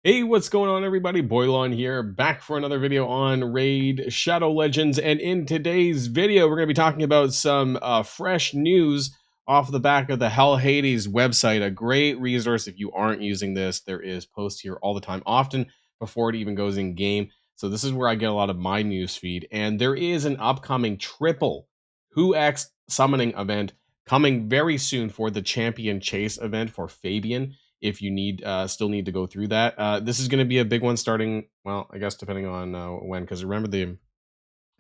Hey, what's going on, everybody? Boilon here, back for another video on Raid Shadow Legends. And in today's video, we're going to be talking about some fresh news off the back of the Hell Hades website. A great resource if you aren't using this. There is posts here all the time, often before it even goes in game. So this is where I get a lot of my news feed. And there is an upcoming triple Who X summoning event coming very soon for the Champion Chase event for Fabian if you still need to go through that. This is going to be a big one starting, well, I guess depending on when, because remember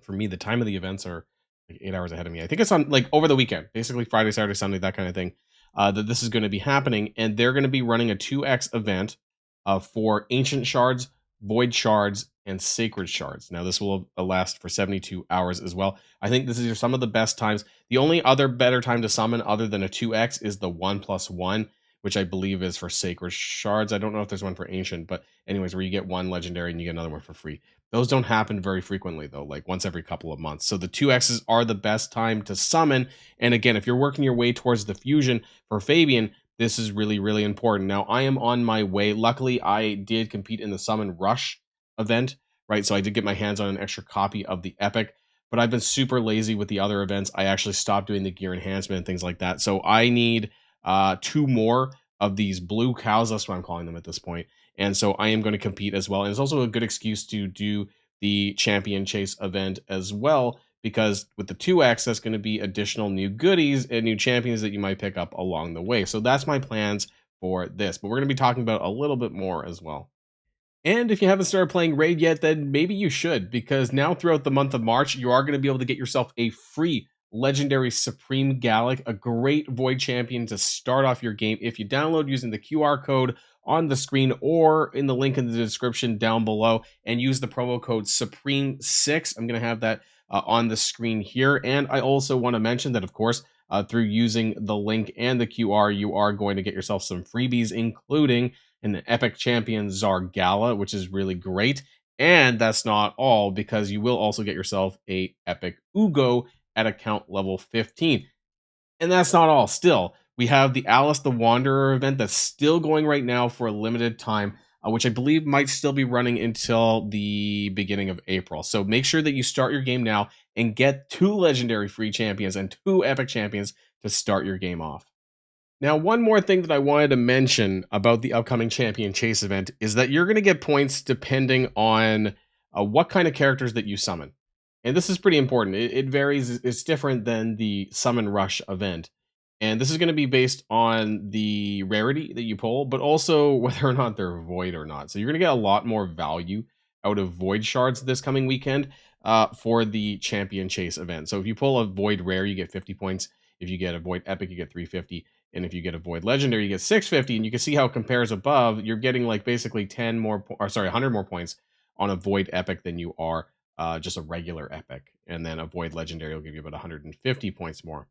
for me, the time of the events are like 8 hours ahead of me. I think it's on like over the weekend, basically Friday, Saturday, Sunday, that kind of thing, that this is going to be happening. And they're going to be running a 2x event for Ancient Shards, Void Shards, and Sacred Shards. Now, this will last for 72 hours as well. I think this is some of the best times. The only other better time to summon other than a 2x is the 1+1, which I believe is for Sacred Shards. I don't know if there's one for Ancient, but anyways, where you get one legendary and you get another one for free. Those don't happen very frequently, though, like once every couple of months. So the 2x's are the best time to summon. And again, if you're working your way towards the fusion for Fabian, this is really, really important. Now, I am on my way. Luckily, I did compete in the Summon Rush event, right? So I did get my hands on an extra copy of the Epic, but I've been super lazy with the other events. I actually stopped doing the gear enhancement and things like that. So I need two more of these blue cows. That's what I'm calling them at this point. And so I am going to compete as well. And it's also a good excuse to do the Champion Chase event as well, because with the 2x, that's going to be additional new goodies and new champions that you might pick up along the way. So that's my plans for this. But we're going to be talking about a little bit more as well. And if you haven't started playing Raid yet, then maybe you should, because now throughout the month of March, you are going to be able to get yourself a free Legendary Supreme Gallic, a great Void Champion to start off your game if you download using the QR code on the screen or in the link in the description down below and use the promo code Supreme6. I'm going to have that on the screen here. And I also want to mention that, of course, through using the link and the QR, you are going to get yourself some freebies, including an Epic Champion Zargala, which is really great. And that's not all, because you will also get yourself a Epic Ugo at account level 15. And that's not all. Still, we have the Alice the Wanderer event that's still going right now for a limited time, which I believe might still be running until the beginning of April. So make sure that you start your game now and get 2 legendary free champions and 2 epic champions to start your game off. Now, one more thing that I wanted to mention about the upcoming Champion Chase event is that you're going to get points depending on what kind of characters that you summon. And this is pretty important. It varies. It's different than the Summon Rush event. And this is going to be based on the rarity that you pull, but also whether or not they're void or not. So you're going to get a lot more value out of void shards this coming weekend for the Champion Chase event. So if you pull a void rare, you get 50 points. If you get a void epic, you get 350. And if you get a void legendary, you get 650. And you can see how it compares above. You're getting like basically 100 more points on a void epic than you are just a regular epic. And then a void legendary will give you about 150 points more.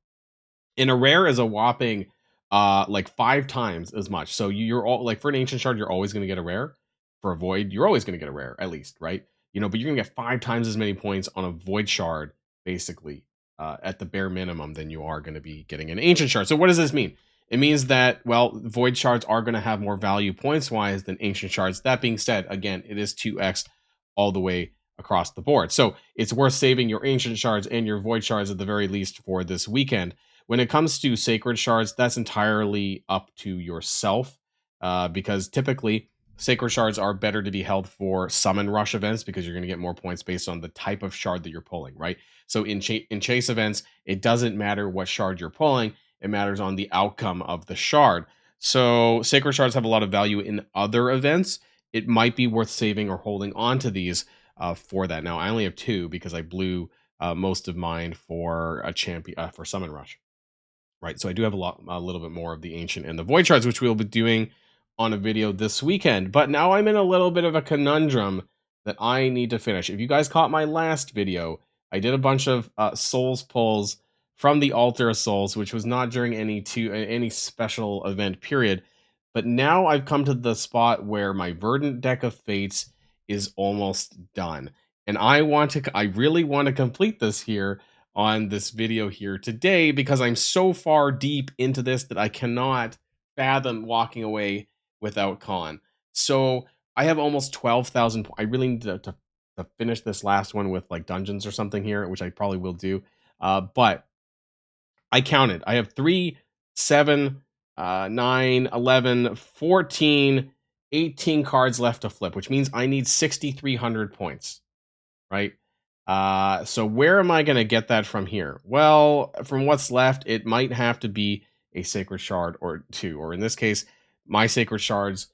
And a rare is a whopping like 5 times as much. So you're all like, for an ancient shard, you're always going to get a rare. For a void, you're always going to get a rare, at least, right? You know, but you're going to get 5 times as many points on a void shard, basically, at the bare minimum, than you are going to be getting an ancient shard. So what does this mean? It means that, well, void shards are going to have more value points wise than ancient shards. That being said, again, it is 2x all the way across the board. So it's worth saving your ancient shards and your void shards at the very least for this weekend. When it comes to sacred shards, that's entirely up to yourself, because typically sacred shards are better to be held for summon rush events, because you're going to get more points based on the type of shard that you're pulling, right? So in chase events, it doesn't matter what shard you're pulling. It matters on the outcome of the shard. So sacred shards have a lot of value in other events. It might be worth saving or holding on to these for that. Now, I only have 2 because I blew most of mine for a champion for summon rush. Right, so I do have a little bit more of the ancient and the void shards, which we'll be doing on a video this weekend. But now I'm in a little bit of a conundrum that I need to finish. If you guys caught my last video, I did a bunch of souls pulls from the Altar of Souls, which was not during any special event period. But now I've come to the spot where my Verdant Deck of Fates is almost done, and I really want to complete this here on this video here today, because I'm so far deep into this that I cannot fathom walking away without Con. So I have almost 12,000. I really need to finish this last one with like dungeons or something here, which I probably will do. But I counted. I have 3, 7, 9, 11, 14, 18 cards left to flip, which means I need 6,300 points, right? So where am I going to get that from here? Well, from what's left, it might have to be a Sacred Shard or 2, or in this case, my Sacred Shards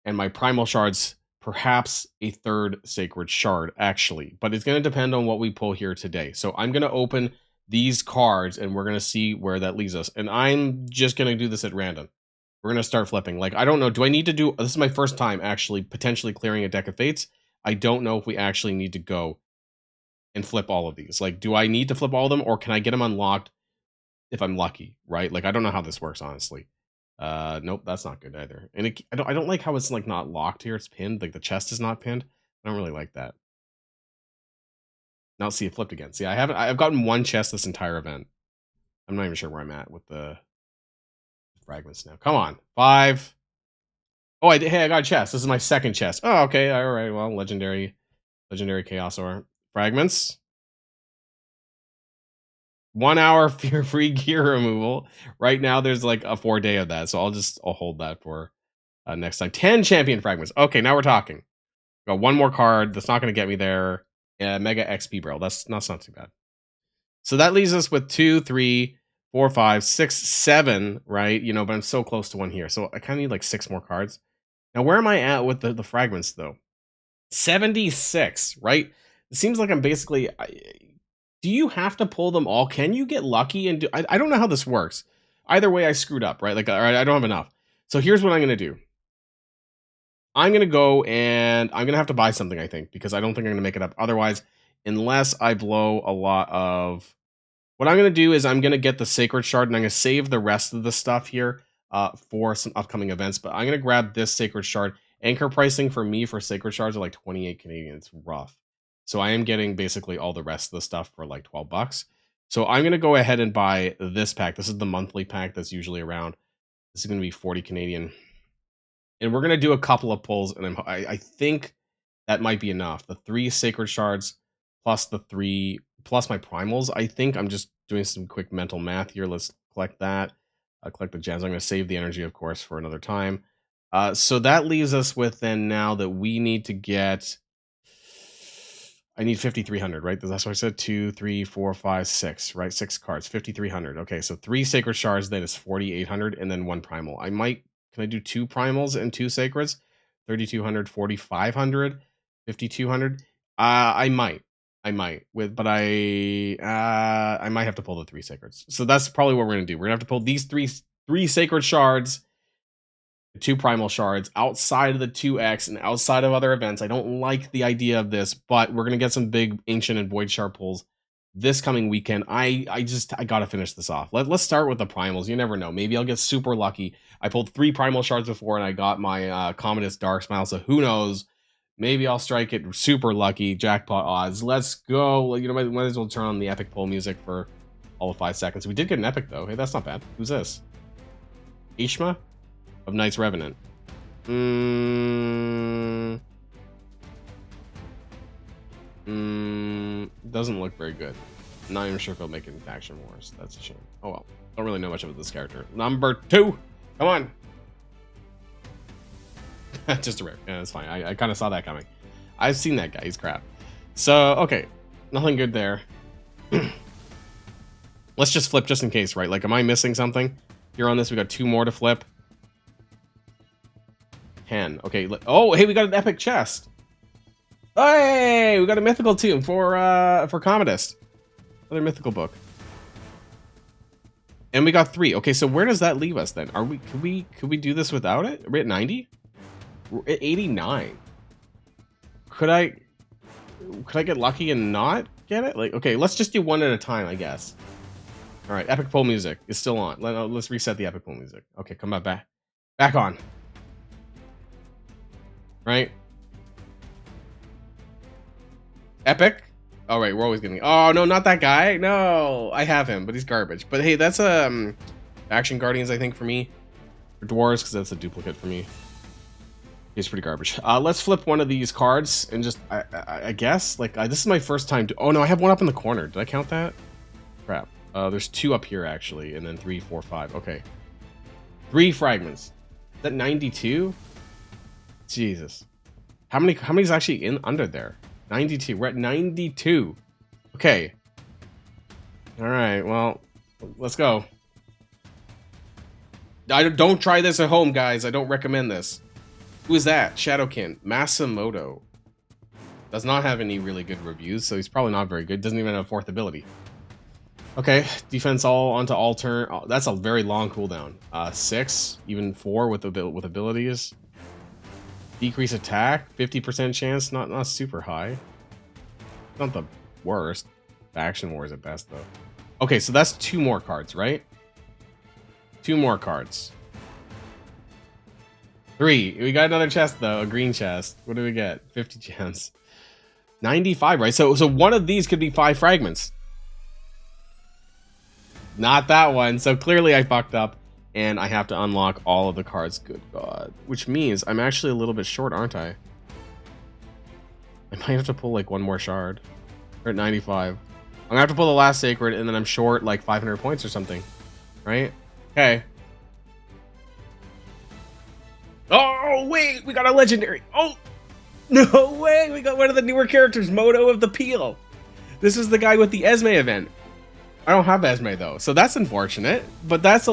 and my Primal Shards, perhaps a 3rd Sacred Shard, actually. But it's going to depend on what we pull here today. So I'm going to open these cards, and we're going to see where that leads us. And I'm just going to do this at random. We're going to start flipping. Like, I don't know. Do I need to do... This is my first time actually potentially clearing a deck of Fates. I don't know if we actually need to go and flip all of these. Like, do I need to flip all of them, or can I get them unlocked if I'm lucky, right? Like, I don't know how this works, honestly. Nope, that's not good either. And I don't like how it's like not locked here. It's pinned. Like the chest is not pinned. I don't really like that. Now see it flipped again. See, I've gotten one chest this entire event. I'm not even sure where I'm at with the fragments now. Come on. 5. Oh, hey, I got a chest. This is my 2nd chest. Oh, okay. All right. Well, legendary chaos ore fragments. 1 hour fear-free gear removal. Right now, there's like a 4-day of that, so I'll hold that for next time. 10 champion fragments. Okay, now we're talking. Got one more card. That's not going to get me there. Mega XP barrel. That's not too bad. So that leaves us with 2, 3, 4, 5, 6, 7. Right? You know, but I'm so close to one here, so I kind of need like 6 more cards. Now, where am I at with the fragments though? 76. Right? It seems like I'm basically. Do you have to pull them all? Can you get lucky and do... I don't know how this works. Either way, I screwed up, right? Like, all right, I don't have enough. So here's what I'm going to do. I'm going to go and I'm going to have to buy something, I think, because I don't think I'm going to make it up. Otherwise, unless I blow a lot of... What I'm going to do is I'm going to get the Sacred Shard and I'm going to save the rest of the stuff here for some upcoming events. But I'm going to grab this Sacred Shard. Anchor pricing for me for Sacred Shards are like 28 Canadian. It's rough. So I am getting basically all the rest of the stuff for like 12 bucks. So I'm going to go ahead and buy this pack. This is the monthly pack that's usually around. This is going to be 40 Canadian. And we're going to do a couple of pulls. And I think that might be enough. The 3 Sacred Shards plus the 3 plus my Primals. I think I'm just doing some quick mental math here. Let's collect that. Collect the gems. I'm going to save the energy, of course, for another time. So that leaves us with then now that we need to get... I need 5,300, right? That's what I said. 2, 3, 4, 5, 6, right? 6 cards, 5,300. Okay, so 3 Sacred Shards, then is 4,800, and then 1 Primal. Can I do 2 Primals and 2 Sacreds? 3,200, 4,500, 5,200. I might, but I might have to pull the 3 Sacreds. So that's probably what we're gonna do. We're gonna have to pull these three Sacred Shards, 2 Primal Shards outside of the 2X and outside of other events. I don't like the idea of this, but we're going to get some big Ancient and Void Shard pulls this coming weekend. I got to finish this off. Let's start with the Primals. You never know. Maybe I'll get super lucky. I pulled 3 Primal Shards before and I got my Commodus Dark Smile, so who knows? Maybe I'll strike it super lucky. Jackpot odds. Let's go. You know, might as well turn on the epic pull music for all of 5 seconds. We did get an epic, though. Hey, that's not bad. Who's this? Ishma? Of Knight's Revenant. Doesn't look very good. Not even sure if he'll make it in Faction Wars. That's a shame. Oh well. Don't really know much about this character. Number 2! Come on! Just a rare. Yeah, that's fine. I kind of saw that coming. I've seen that guy. He's crap. So, okay. Nothing good there. Let's just flip just in case, right? Like, am I missing something? Here on this, we got 2 more to flip. 10. Okay. Oh, hey, we got an epic chest. Hey, we got a mythical tomb for Commodus. Another mythical book. And we got 3. Okay, so where does that leave us then? Could we do this without it? Are we at 90? We're at 89. Could I get lucky and not get it? Like, okay, let's just do one at a time, I guess. All right, epic pull music is still on. Let's reset the epic pull music. Okay, come back on. Right? Epic? All right, we're always getting... Oh, no, not that guy. No, I have him, but he's garbage. But hey, that's Action Guardians, I think, for me. For Dwarves, because that's a duplicate for me. He's pretty garbage. Let's flip one of these cards and just, I guess, like, this is my first time to, oh no, I have one up in the corner. Did I count that? Crap. There's 2 up here, actually, and then 3, 4, 5. Okay. 3 fragments. Is that 92? Jesus. How many's actually in under there? 92. We're at 92. Okay. Alright, well, let's go. Don't try this at home, guys. I don't recommend this. Who is that? Shadowkin. Masamoto. Does not have any really good reviews, so he's probably not very good. Doesn't even have 4th ability. Okay, defense all onto all turn. Oh, that's a very long cooldown. 6, even 4 with abilities. Decrease attack, 50% chance. Not super high. Not the worst. Faction Wars at best, though. Okay, so that's 2 more cards, right? 2 more cards. 3. We got another chest, though. A green chest. What do we get? 50 gems. 95, right? So one of these could be 5 fragments. Not that one. So clearly I fucked up. And I have to unlock all of the cards. Good God. Which means I'm actually a little bit short, aren't I? I might have to pull like 1 more shard. We're at 95. I'm gonna have to pull the last sacred, and then I'm short like 500 points or something. Right? Okay. Oh, wait! We got a legendary! Oh! No way! We got one of the newer characters, Moto of the Peel! This is the guy with the Esme event. I don't have Esme, though, so that's unfortunate. But that's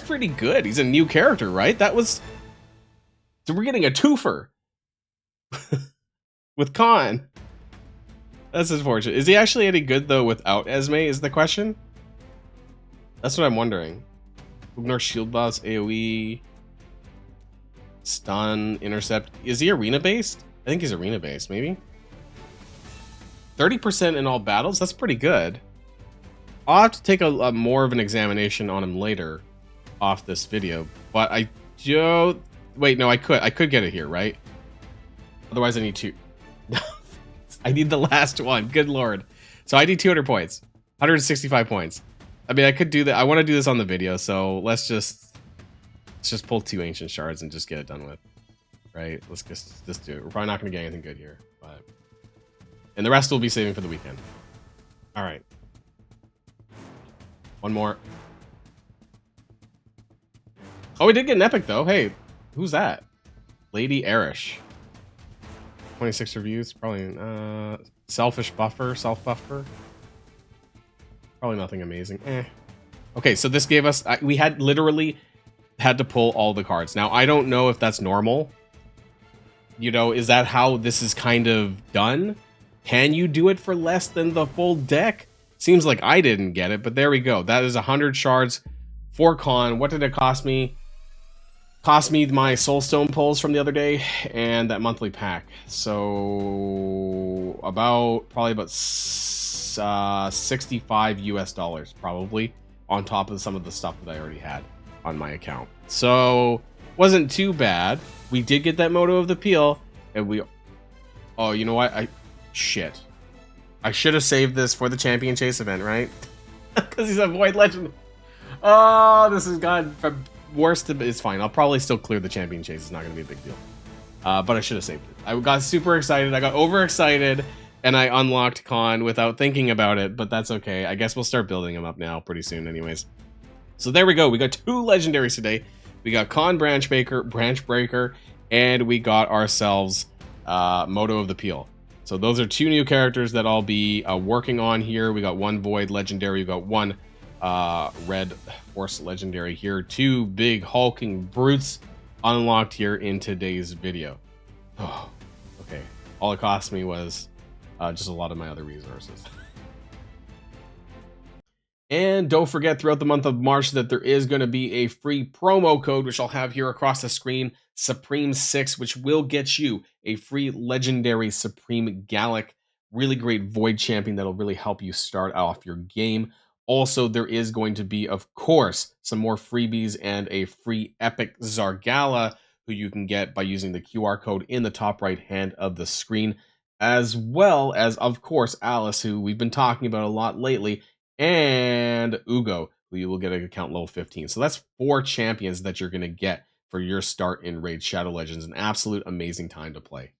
pretty good. He's a new character, right? So we're getting a twofer. With Khan. That's unfortunate. Is he actually any good, though, without Esme, is the question? That's what I'm wondering. Ignore shield buffs, AoE, stun, intercept. Is he arena-based? I think he's arena-based, maybe? 30% in all battles? That's pretty good. I'll have to take a more of an examination on him later off this video. But I don't... Wait, no, I could get it here, right? Otherwise, I need 2. I need the last one. Good lord. So I need 200 points. 165 points. I mean, I could do that. I want to do this on the video, so let's just pull 2 ancient shards and just get it done with. Right? Let's just do it. We're probably not going to get anything good here, but and the rest we'll be saving for the weekend. All right. 1 more. Oh, we did get an epic though. Hey, who's that? Lady Erish. 26 reviews. Probably self buffer. Probably nothing amazing. Okay, so this gave us... we had literally had to pull all the cards. Now, I don't know if that's normal. You know, is that how this is kind of done? Can you do it for less than the full deck? Seems like I didn't get it, but there we go. That is 100 shards for Con. What did it cost me? Cost me my Soulstone pulls from the other day and that monthly pack. So probably about 65 US dollars, probably, on top of some of the stuff that I already had on my account. So wasn't too bad. We did get that Moto of the Peel, and oh, you know what? Shit. I should have saved this for the Champion Chase event, right? Because he's a Void Legend. Oh, this has gone from worst to... It's fine. I'll probably still clear the Champion Chase. It's not going to be a big deal. But I should have saved it. I got super excited. I got overexcited, and I unlocked Con without thinking about it, but that's okay. I guess we'll start building them up now pretty soon anyways. So there we go. We got 2 legendaries today. We got Con Branch Breaker, and we got ourselves Moto of the Peel. So those are 2 new characters that I'll be working on here. We got 1 Void Legendary. We got 1 Red Force Legendary here. 2 big hulking brutes unlocked here in today's video. Oh, okay. All it cost me was just a lot of my other resources. And don't forget, throughout the month of March, that there is going to be a free promo code, which I'll have here across the screen, Supreme6, which will get you a free legendary Supreme Gallic. Really great Void champion that'll really help you start off your game. Also, there is going to be, of course, some more freebies and a free epic Zargala, who you can get by using the QR code in the top right hand of the screen, as well as, of course, Alice, who we've been talking about a lot lately, and Ugo, who you will get an account level 15. So that's 4 champions that you're going to get for your start in Raid Shadow Legends. An absolute amazing time to play.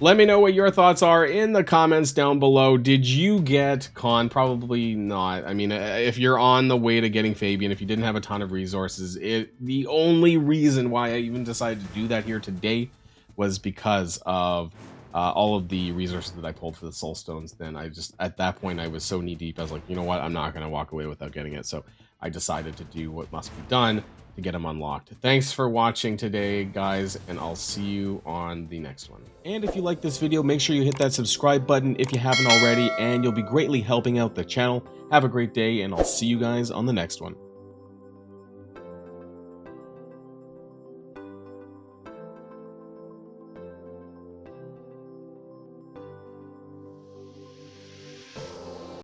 Let me know what your thoughts are in the comments down below. Did you get Con? Probably not. I mean, if you're on the way to getting Fabian, if you didn't have a ton of resources, the only reason why I even decided to do that here today was because of all of the resources that I pulled for the Soul Stones. Then I just, at that point, I was so knee deep. I was like, you know what? I'm not going to walk away without getting it. So I decided to do what must be done to get them unlocked. Thanks for watching today, guys, and I'll see you on the next one. And if you like this video, make sure you hit that subscribe button if you haven't already, and you'll be greatly helping out the channel. Have a great day, and I'll see you guys on the next one.